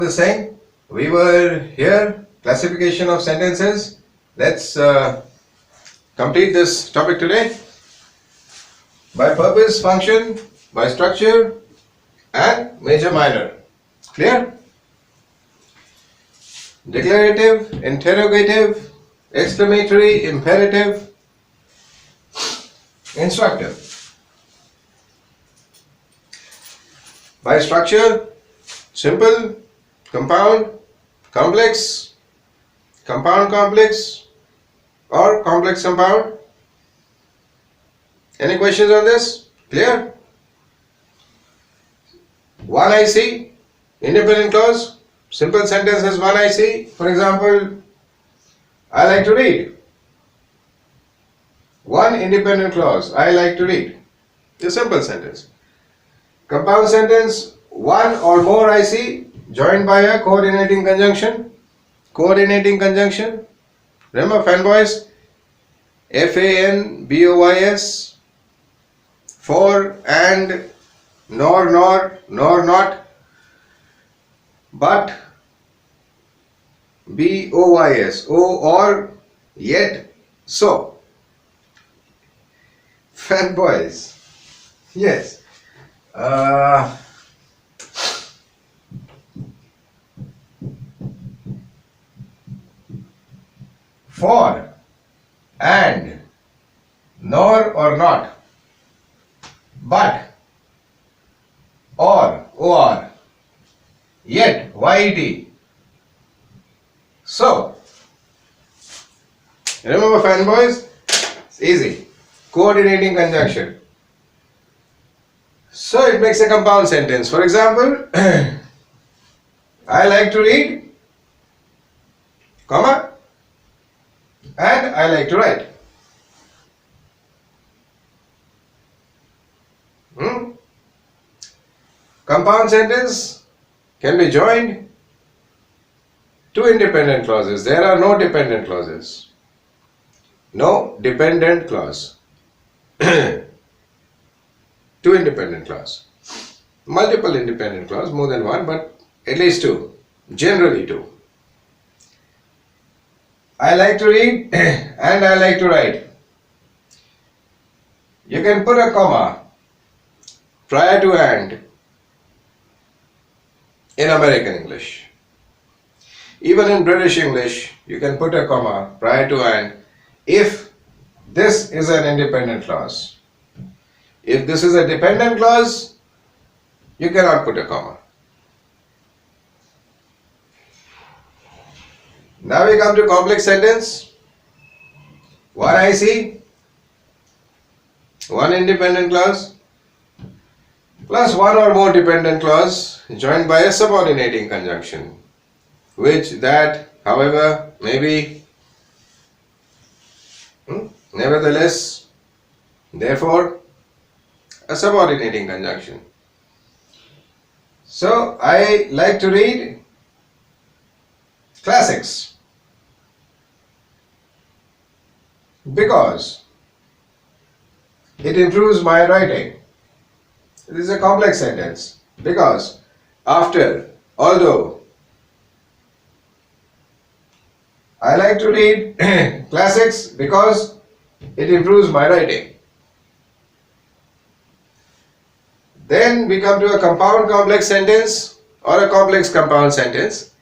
was saying, we were here, classification of sentences. Let's complete this topic today. By purpose, function, by structure, and major minor. Clear? Declarative, interrogative, exclamatory, imperative, instructive. By structure, simple, compound, complex, compound complex, or complex compound. Any questions on this? Clear? One IC, independent clause, simple sentence has one IC. For example, I like to read. One independent clause, I like to read. A simple sentence. Compound sentence, one or more IC joined by a coordinating conjunction. Coordinating conjunction. Remember fanboys? FANBOYS. For, and, nor, not, but, BOYS, or, yet, so. Fanboys. Yes. For, and, nor or not, but, or, yet, YET. So, remember fanboys? It's easy. Coordinating conjunction. So it makes a compound sentence. For example, I like to read, comma, and I like to write. Compound sentence can be joined to independent clauses. There are no dependent clauses. No dependent clause. Two independent clause. Multiple independent clause, more than one, but at least two. Generally two. I like to read and I like to write. You can put a comma prior to and in American English. Even in British English, you can put a comma prior to and if this is an independent clause. If this is a dependent clause, you cannot put a comma. Now we come to complex sentence. One IC, one independent clause, plus one or more dependent clause joined by a subordinating conjunction, which that, however, may be nevertheless, therefore, a subordinating conjunction. So, I like to read classics because it improves my writing. It is a complex sentence because, after, although, I like to read classics because it improves my writing. Then we come to a compound complex sentence or a complex compound sentence.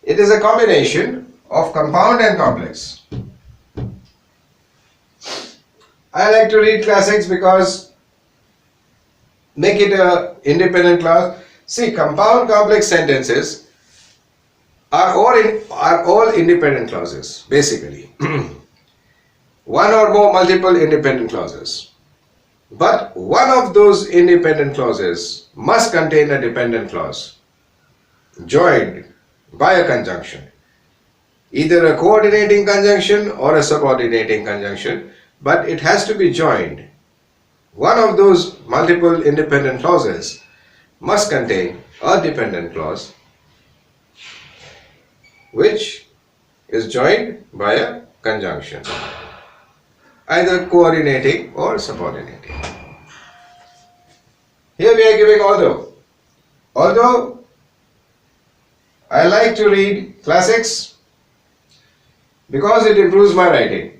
It is a combination of compound and complex. I like to read classics because make it a independent clause. See, compound complex sentences are all independent clauses, basically. One or more multiple independent clauses. But one of those independent clauses must contain a dependent clause joined by a conjunction. Either a coordinating conjunction or a subordinating conjunction, but it has to be joined. One of those multiple independent clauses must contain a dependent clause which is joined by a conjunction, either coordinating or subordinating. Here we are giving although. Although I like to read classics because it improves my writing.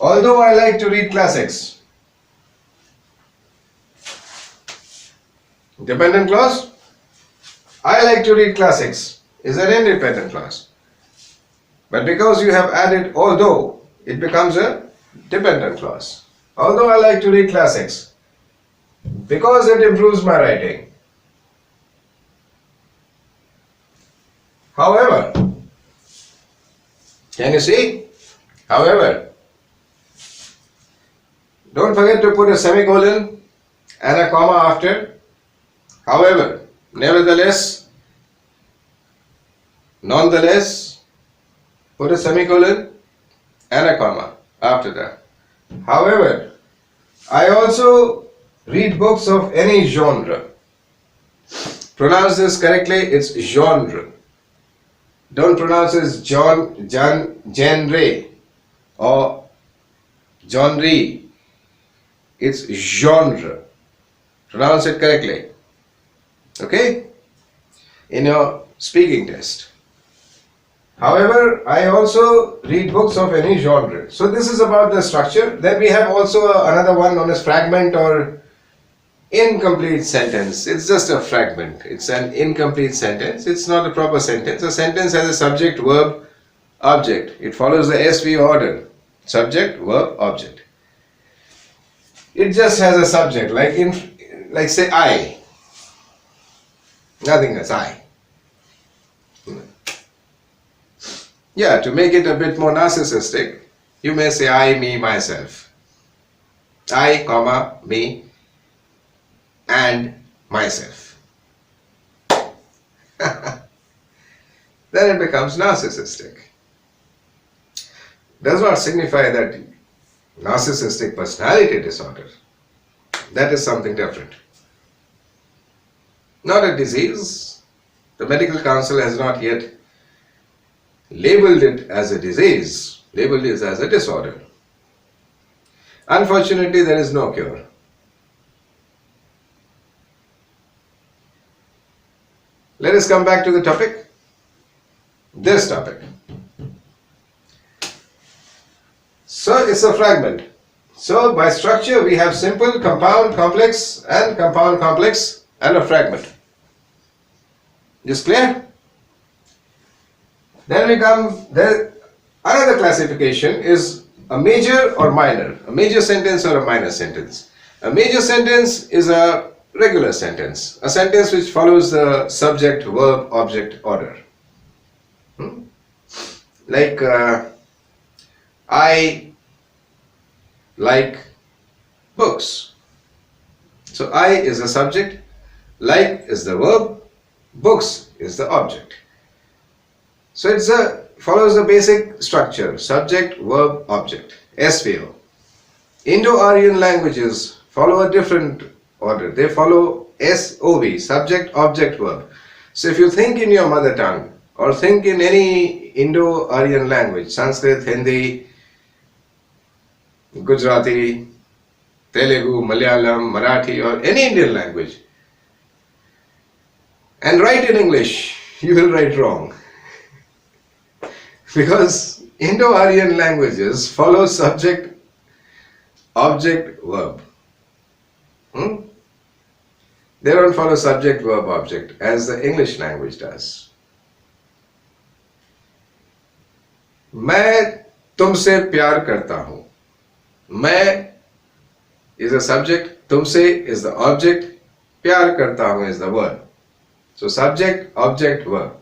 Although I like to read classics. Dependent clause. I like to read classics is an independent clause. But because you have added although, it becomes a dependent clause. Although I like to read classics because it improves my writing. However, can you see? However, don't forget to put a semicolon and a comma after. However, nevertheless, nonetheless, put a semicolon and a comma after that. However, I also read books of any genre. Pronounce this correctly, it's genre. Don't pronounce it genre or genre. It's genre. Pronounce it correctly. Okay? In your speaking test. However, I also read books of any genre. So this is about the structure. Then we have also another one known as fragment or incomplete sentence. It's just a fragment. It's an incomplete sentence. It's not a proper sentence. A sentence has a subject, verb, object. It follows the SV order. Subject, verb, object. It just has a subject, like say I. Nothing else, I. Yeah, to make it a bit more narcissistic, you may say I, me, myself. I, comma, me, and myself. Then it becomes narcissistic. Does not signify that narcissistic personality disorder. That is something different. Not a disease. The medical council has not yet labeled it as a disease, labeled it as a disorder. Unfortunately, there is no cure. Let us come back to the topic. This topic. So it's a fragment. So by structure we have simple, compound, complex and a fragment. Is clear? Then we come, another classification is a major or minor, a major sentence or a minor sentence. A major sentence is a regular sentence, a sentence which follows the subject, verb, object order. Like I like books. So I is the subject, like is the verb, books is the object. So it follows the basic structure, subject, verb, object, SVO. Indo-Aryan languages follow a different order. They follow SOV, subject, object, verb. So if you think in your mother tongue or think in any Indo-Aryan language, Sanskrit, Hindi, Gujarati, Telugu, Malayalam, Marathi or any Indian language and write in English, you will write wrong. Because Indo-Aryan languages follow subject, object, verb. They don't follow subject, verb, object as the English language does. मैं तुमसे प्यार करता हूँ. मैं is a subject, तुमसे is the object, प्यार करता हूँ is the verb. So subject, object, verb.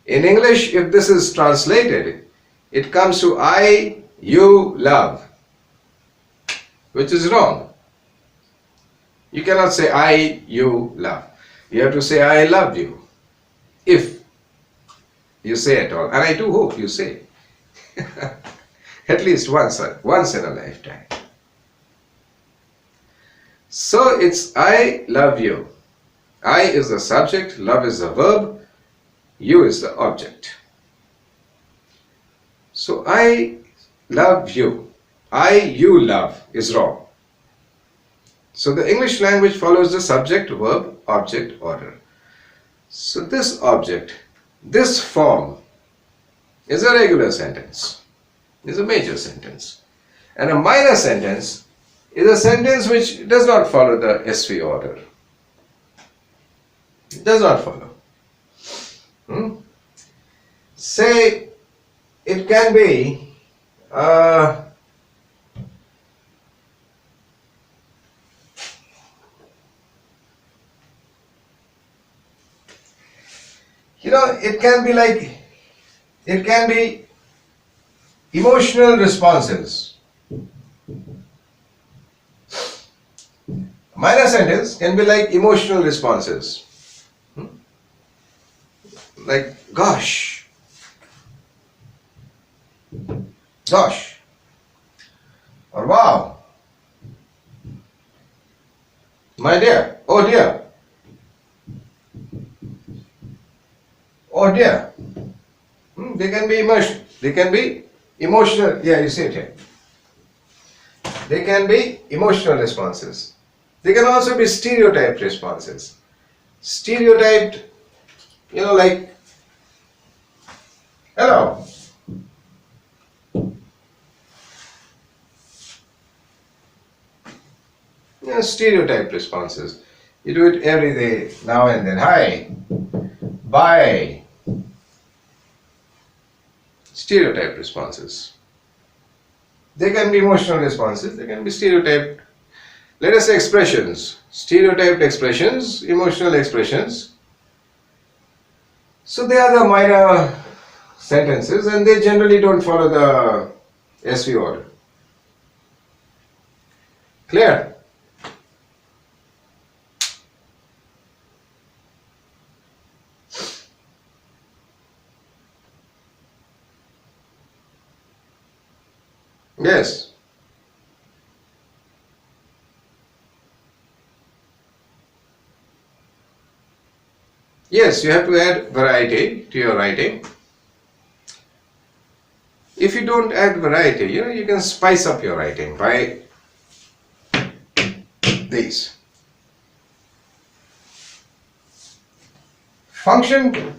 In English, if this is translated, it comes to I, you, love, which is wrong. You cannot say I, you, love. You have to say I love you, if you say at all. And I do hope you say. At least once in a lifetime. So it's I love you. I is the subject, love is the verb, you is the object. So I love you. I, you love is wrong. So the English language follows the subject, verb, object order. So this object, this form is a regular sentence, is a major sentence. And a minor sentence is a sentence which does not follow the SV order. It does not follow. Say it can be it can be like, it can be emotional responses. Minor sentence can be like emotional responses. Like, gosh, or wow, my dear, oh dear, oh dear. They can be emotional. They can be emotional. Yeah, you see it here. They can be emotional responses. They can also be stereotyped responses. Stereotyped, like, hello. Stereotyped responses. You do it every day, now and then. Hi, bye. Stereotyped responses. They can be emotional responses, they can be stereotyped. Let us say expressions. Stereotyped expressions, emotional expressions. So they are the minor sentences and they generally don't follow the SV order. Clear? Yes. Yes, you have to add variety to your writing. If you don't add variety, you can spice up your writing by these. Function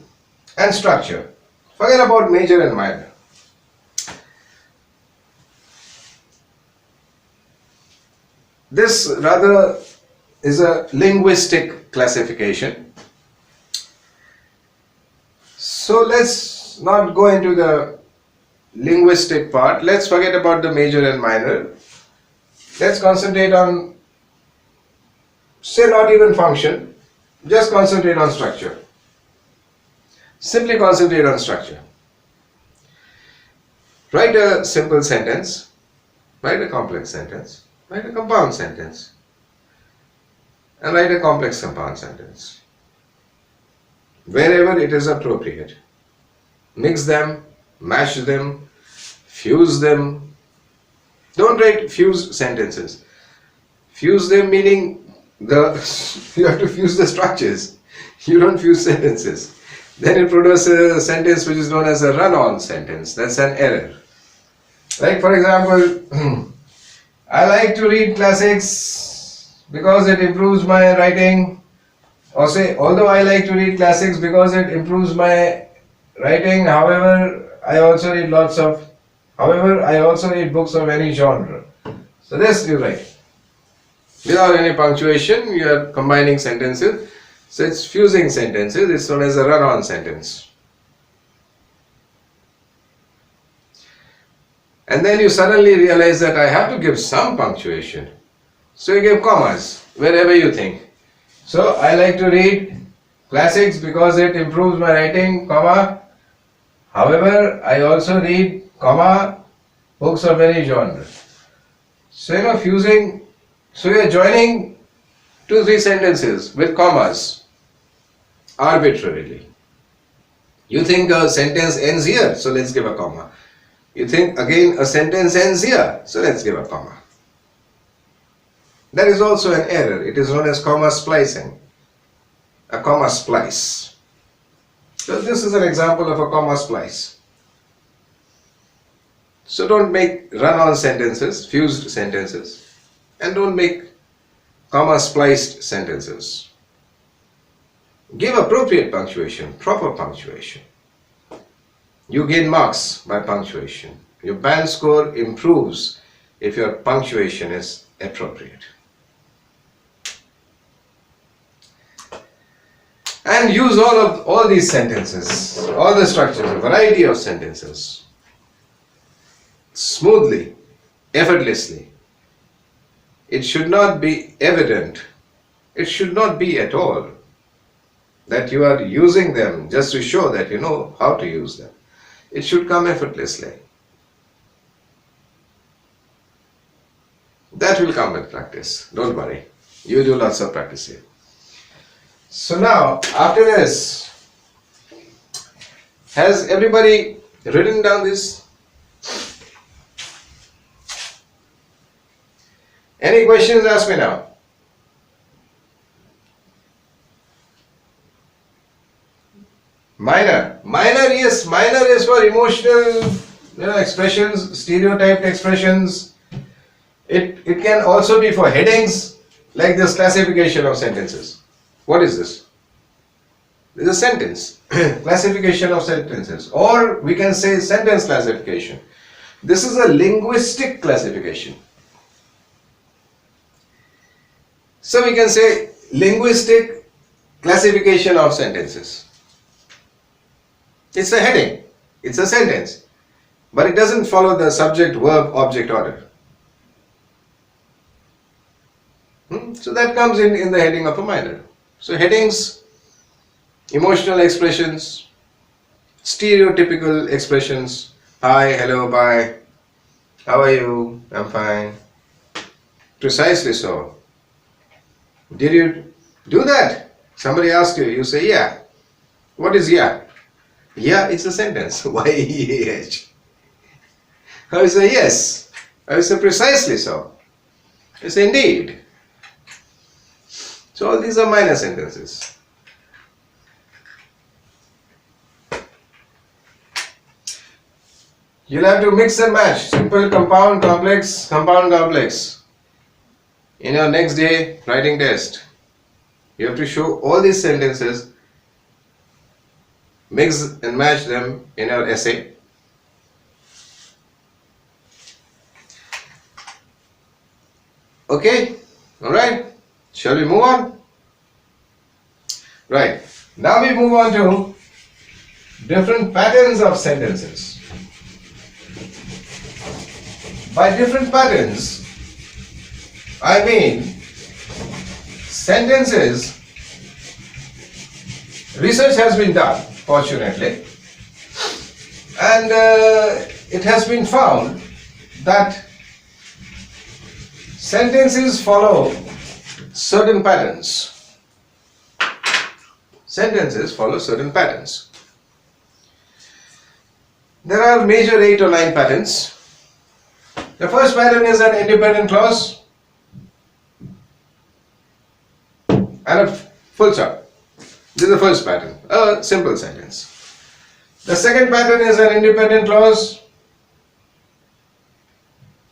and structure. Forget about major and minor. This rather is a linguistic classification. So let's not go into the linguistic part. Let's forget about the major and minor. Let's concentrate on, say, not even function, just concentrate on structure. Simply concentrate on structure. Write a simple sentence, write a complex sentence, write a compound sentence, and write a complex compound sentence. Wherever it is appropriate. Mix them, mash them, fuse them. Don't write fused sentences. Fuse them meaning you have to fuse the structures. You don't fuse sentences. Then you produce a sentence which is known as a run-on sentence. That's an error. Like, for example, I like to read classics because it improves my writing. Or say, although I like to read classics because it improves my writing, however, I also read books of any genre. So this you write. Without any punctuation, you are combining sentences. So it's fusing sentences, it's known as a run-on sentence. And then you suddenly realize that I have to give some punctuation. So you give commas wherever you think. So I like to read classics because it improves my writing, comma. However, I also read, comma, books of any genre. So fusing, so you are joining 2-3 sentences with commas arbitrarily. You think a sentence ends here, so let's give a comma. You think again a sentence ends here, so let's give a comma. That is also an error. It is known as comma splicing. A comma splice. So this is an example of a comma splice. So don't make run-on sentences, fused sentences, and don't make comma spliced sentences. Give appropriate punctuation, proper punctuation. You gain marks by punctuation. Your band score improves if your punctuation is appropriate. And use all these sentences, all the structures, a variety of sentences, smoothly, effortlessly. It should not be evident, it should not be at all that you are using them just to show that you know how to use them. It should come effortlessly. That will come with practice, don't worry. You do lots of practice here. So now, after this, has everybody written down this? Any questions? Ask me now. Minor. Yes, minor is for emotional expressions, stereotyped expressions. It can also be for headings, like this classification of sentences. What is this? This is a sentence. Classification of sentences. Or we can say sentence classification. This is a linguistic classification. So we can say linguistic classification of sentences. It's a heading. It's a sentence. But it doesn't follow the subject, verb, object order. So that comes in the heading of a minor. So headings, emotional expressions, stereotypical expressions, hi, hello, bye, how are you, I'm fine. Precisely so. Did you do that? Somebody asks you, you say yeah. What is yeah? Yeah, it's a sentence. Y-E-A-H. I say yes. I say precisely so. I say indeed. So all these are minor sentences. You'll have to mix and match simple, compound, complex, compound, complex. In your next day writing test, you have to show all these sentences, mix and match them in your essay. Okay? Alright? Shall we move on? Right. Now we move on to different patterns of sentences. By different patterns, I mean sentences. Research has been done, fortunately, and it has been found that sentences follow certain patterns. Sentences follow certain patterns. There are major 8 or 9 patterns. The first pattern is an independent clause and a full stop. This is the first pattern, a simple sentence. The second pattern is an independent clause,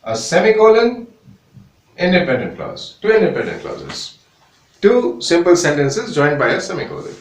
a semicolon, independent clause, 2 independent clauses, 2 simple sentences joined by a semicolon.